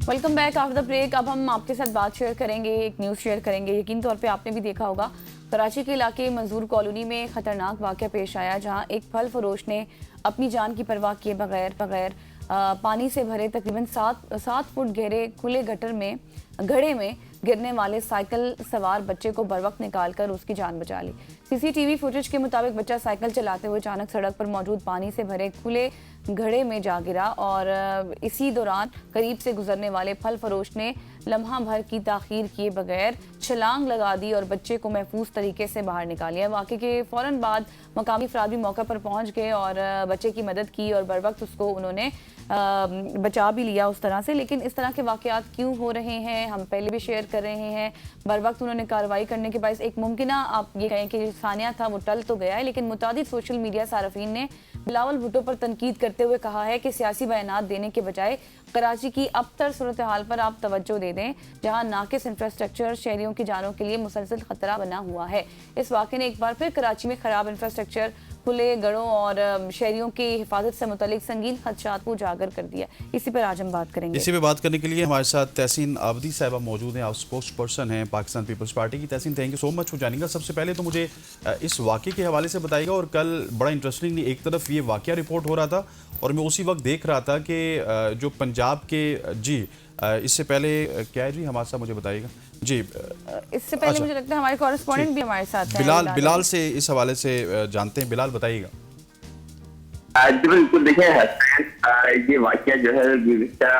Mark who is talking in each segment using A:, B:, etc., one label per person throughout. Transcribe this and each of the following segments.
A: Welcome back after the break. अब हम आपके साथ बात शेयर करेंगे, एक न्यूज़ शेयर करेंगे। यकीन तौर पे आपने भी देखा होगा, कराची के इलाके मंजूर कॉलोनी में खतरनाक वाक़या पेश आया, जहां एक फल फरोश ने अपनी जान की परवाह किए बगैर पानी से भरे तकरीबन सात फुट गहरे खुले गड्ढे में गिरने वाले साइकिल सवार बच्चे को बरवक्त निकालकर उसकी जान बचा ली। सीसीटीवी फुटेज के मुताबिक बच्चा साइकिल चलाते हुए अचानक सड़क पर मौजूद पानी से भरे खुले गड्ढे में जा गिरा और इसी दौरान करीब से गुजरने वाले फल फरोश ने लम्हा भर की ताखीर किए बगैर छलांग लगा दी और बच्चे को महफूज तरीके से बाहर निकाल लिया। वाक़े के फौरन बाद मकामी अफराद भी मौके पर पहुंच गए और बच्चे की मदद की और बर वक्त उसको उन्होंने बचा भी लिया उस तरह से। लेकिन इस तरह के वाक़यात क्यों हो रहे हैं, हम पहले भी शेयर कर रहे हैं। बर वक्त उन्होंने कार्रवाई करने के बाद एक मुमकिना आप ये कहें कि सानिया था वो टल तो गया है, लेकिन मुतादिद सोशल मीडिया सारफीन ने बिलावल भुट्टो पर तनकीद करते हुए कहा है कि सियासी बयानात देने के बजाय कराची की अबतर सूरत हाल पर आप तवज्जो दे दें, जहां नाकिस इंफ्रास्ट्रक्चर शहरियों की जानों के लिए मुसलसल खतरा बना हुआ है। इस वाक़े ने एक बार फिर कराची में खराब इंफ्रास्ट्रक्चर, खुले गढ़ों और शहरियों की हिफाजत से मुतालिक संगीन खदशात को उजागर कर दिया। इसी पर आज हम बात करेंगे।
B: इसी पे बात करने के लिए हमारे साथ तहसीन आबदी साहिबा मौजूद हैं, आप स्पोक्स पर्सन हैं पाकिस्तान पीपल्स पार्टी की। Tahseen, thank you so much for joining us. सबसे पहले तो मुझे इस वाक़े के हवाले से बताइएगा। और कल बड़ा इंटरेस्टिंग, एक तरफ ये वाक़या रिपोर्ट हो रहा था और मैं उसी वक्त देख रहा था कि जो पंजाब के इससे पहले क्या है जी, हमारे साथ मुझे बताइएगा जी।
A: इससे पहले मुझे लगता है हमारे कॉरेस्पॉन्डेंट भी हमारे साथ हैं।
B: बिलाल से इस हवाले से जानते हैं। बिलाल, बताइएगा।
C: जी बिल्कुल, देखिए ये वाकया जो है गुज़िश्ता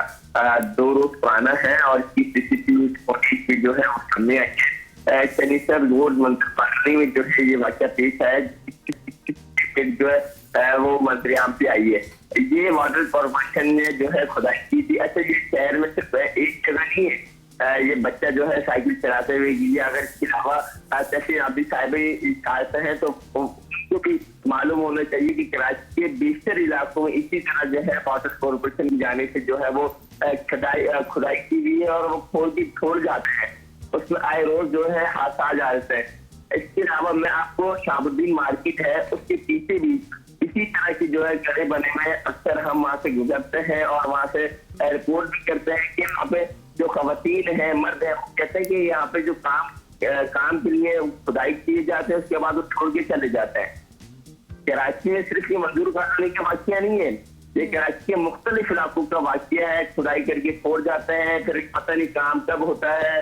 C: 2 रोज पुराना है और इसकी सीसीटीवी फुटेज भी जो है वो सामने आई है। चनीसर रोड मंत्र कॉलोनी में जो है ये वाकया पेश आया, जो है वो मंत्रियाम पे आई है। ये वाटर कॉर्पोरेशन ने जो है खुदाई की थी। अच्छा, ये शहर में सिर्फ एक जगह नहीं है, ये बच्चा जो है साइकिल चलाते हुए गिरा। अगर इसके अलावा तहसीन आबदी साहिब हैं तो उनको भी मालूम होना चाहिए कि कराची के बेशतर इलाकों में इसी तरह जो है वाटर कॉर्पोरेशन की जाने से जो है वो खुदाई की गई है और वो छोड़ जाते हैं, उसमें आए रोज जो है हादसा आ जाते हैं। इसके अलावा मैं आपको शाहबुद्दीन मार्केट है उसके पीछे भी इसी तरह की जो है गड्ढे बने हुए हैं। अक्सर हम वहाँ से गुजरते हैं और वहाँ से रिपोर्ट भी करते हैं कि यहाँ पे जो खवातीन है, मर्द है, वो कहते हैं कि यहाँ पे जो काम के लिए खुदाई किए जाते हैं, उसके बाद वो छोड़ के चले जाते हैं। कराची में सिर्फ ये मंजूर कॉलोनी का वाकया नहीं है, ये कराची के मुख्तलिफ इलाकों का वाकया है। खुदाई करके छोड़ जाते हैं, फिर पता नहीं काम कब होता है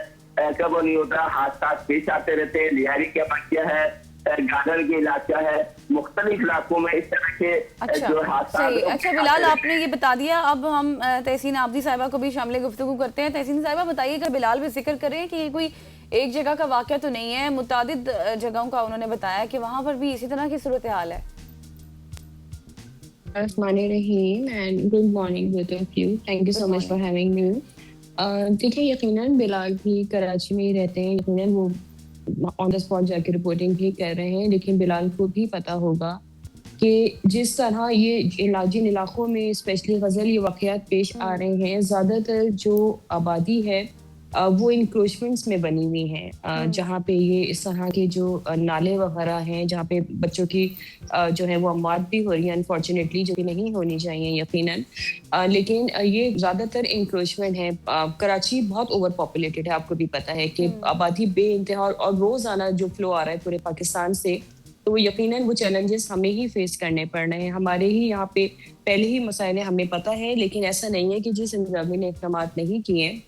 C: कब नहीं होता, हादसा पेश आते रहते हैं। लिहारी का वाकया है, गार्डन के इलाका है, मुख्तलिफ इलाकों में इस तरह के जो हादसा।
A: अच्छा बिलाल, आपने ये बता दिया, अब हम तहसीन आबदी साहिबा को भी शामिल गुफ्तगू करते हैं। तहसीन साहिबा, बताइएगा, बिलाल भी जिक्र करें कि ये कोई एक जगह का वाकया तो नहीं है, मुतादिद जगहों का उन्होंने बताया कि वहां पर भी इसी तरह की सूरत हाल है।
D: Rahim and good morning both of you, thank you so much for having me. देखिए, यकीनन बिलाल भी कराची में ही रहते हैं, यकीनन वो ऑन द स्पॉट जाके रिपोर्टिंग भी कर रहे हैं, लेकिन बिलाल को भी पता होगा कि जिस तरह ये जिन इलाकों में स्पेशली गजल ये वाक़यात पेश आ रहे हैं, ज़्यादातर जो आबादी है वो इंक्रोचमेंट्स में बनी हुई है, जहाँ पे ये इस तरह के जो नाले वगैरह हैं, जहाँ पे बच्चों की जो है वो अमवात भी हो रही है अनफॉर्चुनेटली, जो कि नहीं होनी चाहिए यकीनन। लेकिन ये ज़्यादातर इंक्रोचमेंट है। कराची बहुत ओवर पॉपुलेटेड है, आपको भी पता है कि आबादी बे इंतहा और रोज़ाना जो फ्लो आ रहा है पूरे पाकिस्तान से, तो वो यकीनन वो चैलेंजेस हमें ही फेस करने पड़ रहे हैं। हमारे ही यहाँ पे पहले ही मसाइल हमें पता है, लेकिन ऐसा नहीं है कि जिस इंतजामिया ने इक़दाम नहीं किए,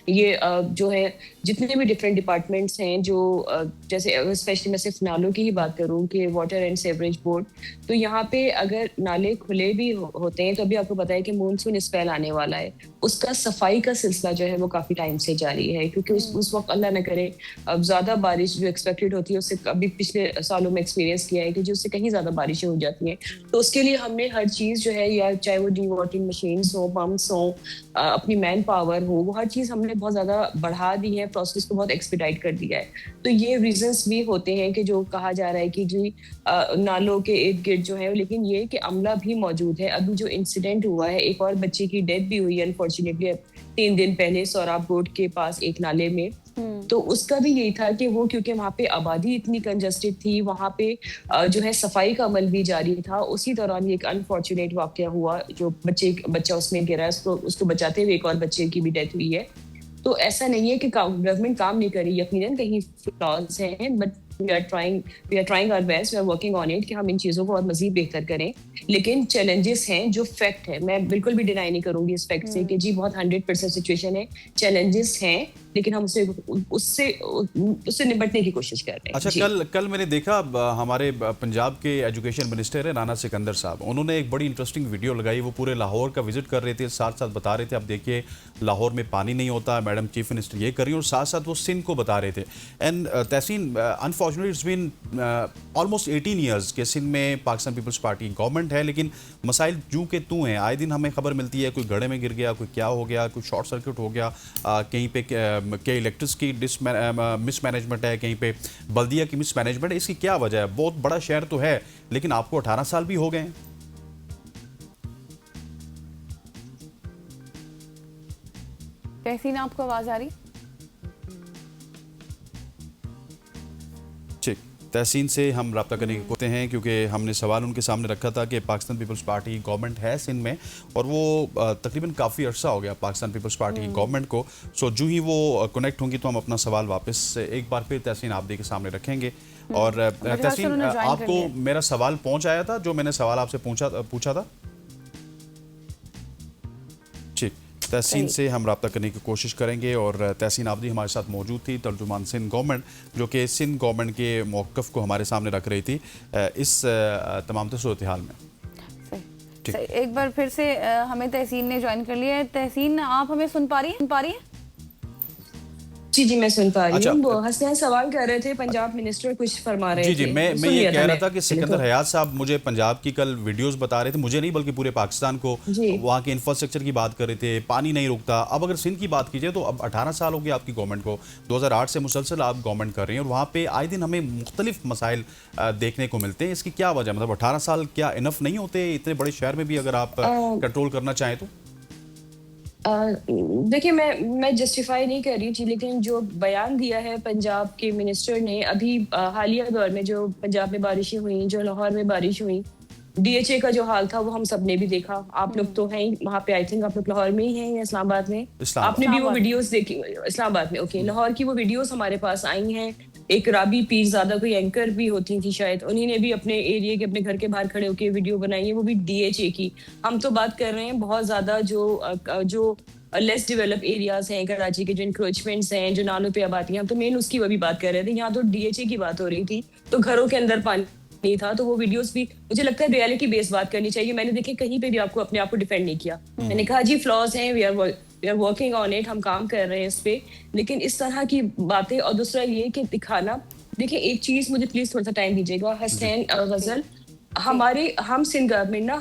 D: ये जो है जितने भी डिफरेंट डिपार्टमेंट्स हैं, जो जैसे स्पेशली मैं सिर्फ नालों की ही बात करूं कि वाटर एंड सेवरेज बोर्ड, तो यहाँ पे अगर नाले खुले भी होते हैं तो अभी आपको पता है कि मानसून स्पेल आने वाला है, उसका सफाई का सिलसिला जो है वो काफ़ी टाइम से जारी है, क्योंकि उस वक्त अल्लाह न करे अब ज़्यादा बारिश जो एक्सपेक्टेड होती है, उससे अभी पिछले सालों में एक्सपीरियंस किया है कि जो उससे कहीं ज़्यादा बारिशें हो जाती हैं। तो उसके लिए हमने हर चीज़ जो है, या चाहे वो डी वाटरिंग मशीन्स हो, पम्प्स हो, अपनी मैन पावर हो, वो हर चीज़ हमने बहुत ज़्यादा बढ़ा दी है, प्रोसेस को बहुत एक्सपीडाइट कर दिया है। तो ये रीजंस भी होते हैं कि जो कहा जा रहा है कि जी नालों के इर्द गिर्द जो है, लेकिन ये कि अमला भी मौजूद है। अभी जो इंसिडेंट हुआ है, एक और बच्चे की डेथ भी हुई है अनफॉर्चुनेटली 3 दिन पहले सोराब रोड के पास एक नाले में। तो उसका भी यही था कि वो क्योंकि वहाँ पे आबादी इतनी कंजस्टेड थी, वहाँ पे जो है सफाई का अमल भी जारी था, उसी दौरान ये एक अनफॉर्चुनेट वाकया हुआ, जो बच्चा उसमें गिरा, उसको बचाते हुए एक और बच्चे की भी डेथ हुई है। तो ऐसा नहीं है कि गवर्नमेंट काम नहीं कर रही, यकीनन कहीं फ्लॉज हैं, but we are trying our best, we are working on it कि हम इन चीज़ों को और मजीद बेहतर करें। लेकिन चैलेंजेस हैं जो फैक्ट है, मैं बिल्कुल भी डिनाई नहीं करूंगी इस फैक्ट से कि जी बहुत 100% सिचुएशन है, चैलेंजेस हैं, लेकिन हम उससे निपटने की कोशिश कर रहे हैं।
B: अच्छा, कल मैंने देखा हमारे पंजाब के एजुकेशन मिनिस्टर है राना सिकंदर साहब, उन्होंने एक बड़ी इंटरेस्टिंग वीडियो लगाई। वो पूरे लाहौर का विजिट कर रहे थे, साथ साथ बता रहे थे, अब देखिए लाहौर में पानी नहीं होता, मैडम चीफ मिनिस्टर ये कर रही है, और साथ साथ वो सिंध को बता रहे थे। And Tahseen, unfortunately it's been almost 18 years के सिंध में पाकिस्तान पीपल्स पार्टी गवर्नमेंट है, लेकिन मसाइल जूं के तू हैं। आए दिन हमें खबर मिलती है, कोई गड्ढे में गिर गया, कोई क्या हो गया, कोई शॉर्ट सर्किट हो गया, कहीं पे कई इलेक्ट्रिसिटी की मिसमैनेजमेंट है, कहीं पे बल्दिया की मिसमैनेजमेंट है। इसकी क्या वजह है? बहुत बड़ा शहर तो है, लेकिन आपको 18 साल भी हो गए हैं।
A: तहसीन, आपको आवाज आ रही?
B: ठीक, तहसीन से हम रब्ता करने की कोशिश हैं, क्योंकि हमने सवाल उनके सामने रखा था कि पाकिस्तान पीपल्स पार्टी गवर्नमेंट है सिंध में, और वो तकरीबन काफ़ी अर्सा हो गया पाकिस्तान पीपल्स पार्टी गवर्नमेंट को। सो जो ही वो कनेक्ट होंगी तो हम अपना सवाल वापस एक बार फिर तहसीन आबदी के सामने रखेंगे। और तहसीन, आपको मेरा सवाल पहुंच आया था, जो मैंने सवाल आपसे पूछा था? ठीक, तहसीन से हम रब्ता करने की कोशिश करेंगे। और तहसीन आबदी हमारे साथ मौजूद थी, तर्जुमान सिंध गवर्नमेंट, जो कि सिंध गवर्नमेंट के मौक़िफ़ को हमारे सामने रख रही थी इस तमाम सूरत हाल में।
A: एक बार फिर से हमें तहसीन ने ज्वाइन कर लिया है। तहसीन, आप हमें सुन पा रही हैं?
D: जी, मैं सुन पा रही हूँ। वो हसनैन सवाल कर रहे थे, पंजाब मिनिस्टर कुछ फरमा रहे थे।
B: जी, मैं ये कह रहा था कि सिकंदर हयात साहब मुझे पंजाब की कल वीडियोस बता रहे थे, मुझे नहीं बल्कि पूरे पाकिस्तान को, वहाँ के इंफ्रास्ट्रक्चर की बात कर रहे थे, पानी नहीं रुकता। अब अगर सिंध की बात कीजिए तो अब 18 साल हो गए आपकी गवर्नमेंट को, 2008 से मुसलसल आप गवर्नमेंट कर रही हैं, और वहाँ पे आए दिन हमें मुख्तलिफ मसाइल देखने को मिलते हैं। इसकी क्या वजह? मतलब 18 साल क्या इनफ नहीं होते इतने बड़े शहर में भी, अगर आप कंट्रोल करना चाहें तो?
D: देखिए, मैं जस्टिफाई नहीं कर रही थी, लेकिन जो बयान दिया है पंजाब के मिनिस्टर ने अभी हालिया दौर में, जो पंजाब में बारिशें हुई, जो लाहौर में बारिश हुई, DHA का जो हाल था वो हम सब ने भी देखा। आप लोग तो हैं वहाँ पे, आई थिंक आप लोग लाहौर में ही हैं या इस्लामाबाद में? आपने भी वो वीडियोस देखी? इस्लामाबाद में, ओके। लाहौर की वो वीडियोस हमारे पास आई हैं। एक राबी पीरजादा कोई एंकर भी होती थी शायद, उन्हीं ने भी अपने एरिया के, अपने घर के बाहर खड़े होकर वीडियो बनाई है, वो भी DHA की। हम तो बात कर रहे हैं बहुत ज्यादा जो लेस डेवलप एरियाज हैं कराची के, जो इंक्रोचमेंट्स हैं, जो नालों पे आबादियां, तो मेन उसकी वो भी बात कर रहे थे। यहाँ तो DHA की बात हो रही थी, तो घरों के अंदर पानी नहीं था। तो वो वीडियोस भी, मुझे लगता है रियलिटी बेस्ड बात करनी चाहिए। मैंने देखिए कहीं पे भी आपको अपने आप को डिफेंड नहीं किया। मैंने कहा जी फ्लॉज हैं, we are working on it, हम काम कर रहे हैं इस पे, लेकिन इस तरह की बातें। और दूसरा ये कि दिखाना, देखिए एक चीज, मुझे प्लीज थोड़ा सा टाइम दीजिएगा। हसनैन गजल, हम सिंध गवर्नमेंट ना,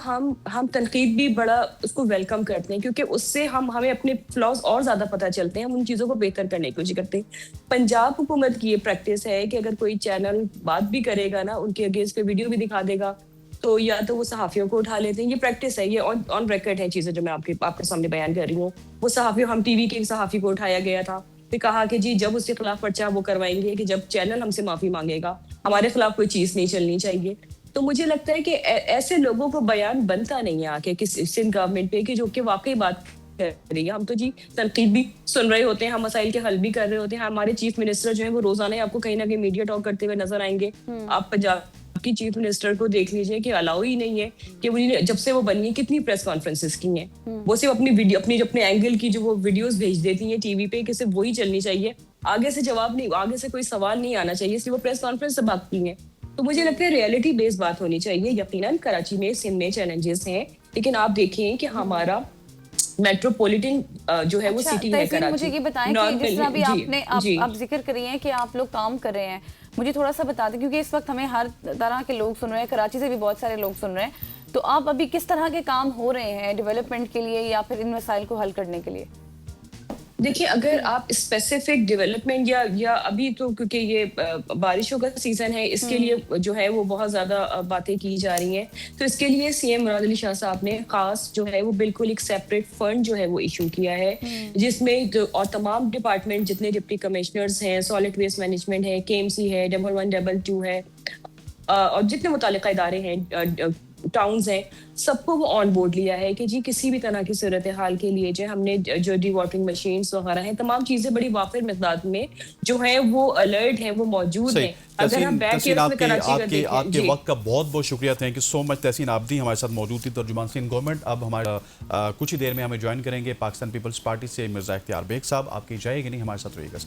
D: हम तनकीद भी बड़ा उसको वेलकम करते हैं, क्योंकि उससे हमें अपने फ्लॉज और ज्यादा पता चलते हैं, हम उन चीजों को बेहतर करने की कोशिश करते हैं। पंजाब हुकूमत की ये प्रैक्टिस है कि अगर कोई चैनल बात भी करेगा ना, उनके अगेंस्ट पे वीडियो भी दिखा देगा, तो या तो वो सहाफियों को उठा लेते हैं। ये प्रैक्टिस है, ये ऑन रिकॉर्ड है चीजें जो मैं आपके सामने बयान कर रही हूँ। वो सहाफियों, हम TV के सहाफी को उठाया गया था, फिर कहा कि जी जब उसके खिलाफ पर्चा वो करवाएंगे, कि जब चैनल हमसे माफी मांगेगा, हमारे खिलाफ कोई चीज नहीं चलनी चाहिए। तो मुझे लगता है कि ऐसे लोगों को बयान बनता नहीं है आके किस सिंध गवर्नमेंट पे, कि जो कि वाकई बात कर रही है। हम तो जी तनकीद भी सुन रहे होते हैं, हम मसाइल के हल भी कर रहे होते हैं। हमारे चीफ मिनिस्टर जो है वो रोजाना ही आपको कहीं ना कहीं मीडिया टॉक करते हुए नजर आएंगे। आप पंजाब की चीफ मिनिस्टर को देख लीजिए कि अलाउ ही नहीं है कि उन्होंने, जब से वो बनी है, कितनी प्रेस कॉन्फ्रेंसेस की हैं। वो सिर्फ अपनी वीडियो, अपने एंगल की जो वो वीडियोस भेज देती हैं TV पे, कि सिर्फ वही चलनी चाहिए, आगे से जवाब नहीं, आगे से कोई सवाल नहीं आना चाहिए, सिर्फ वो प्रेस कॉन्फ्रेंस से भागती हैं। तो मुझे लगता है रियलिटी बेस्ड बात होनी चाहिए। यकीनन कराची में, सिंध में चैलेंजेस हैं, लेकिन आप देखें कि हमारा मेट्रोपॉलिटन जो है वो सिटी है कराची।
A: मुझे ये बताएं कि जिस तरह भी आप जिक्र कर रही हैं कि आप लोग काम कर रहे हैं, मुझे थोड़ा सा बता दें, क्योंकि इस वक्त हमें हर तरह के लोग सुन रहे हैं, कराची से भी बहुत सारे लोग सुन रहे हैं। तो आप अभी किस तरह के काम हो रहे हैं डेवलपमेंट के लिए या फिर इन मसाइल को हल करने के लिए?
D: देखिए, अगर आप स्पेसिफिक डेवलपमेंट या अभी तो क्योंकि ये बारिशों का सीजन है, इसके लिए जो है वो बहुत ज्यादा बातें की जा रही हैं। तो इसके लिए सीएम मुराद अली शाह साहब ने खास जो है वो बिल्कुल एक सेपरेट फंड जो है वो इशू किया है, जिसमें और तमाम डिपार्टमेंट जितने डिप्टी कमिश्नर्स हैं, सॉलिड वेस्ट मैनेजमेंट है, केएमसी है, 11122 है, और जितने मुतालिका इदारे हैं, टाउन्स हैं, सबको वो ऑन बोर्ड लिया है कि जी किसी भी तरह की सूरत हाल के लिए जो हमने जो डी वाटरिंग मशीन्स वगैरह हैं, तमाम चीजें बड़ी वाफिर मिकदार में जो है वो अलर्ट हैं, वो मौजूद हैं। अगर हम बैक
B: तहसीन,
D: में कराची का देखें,
B: आपके वक्त का बहुत बहुत शुक्रिया। Thank you so much. Tahseen Abidi हमारे साथ मौजूद थी, तर्जुमान सिंध गवर्नमेंट। अब हमारे कुछ ही देर में हमें ज्वाइन करेंगे पाकिस्तान पीपल्स पार्टी से मिर्जा इख्तियार बेग साहब। आपकी जाएगी नहीं, हमारे साथ रहिएगा।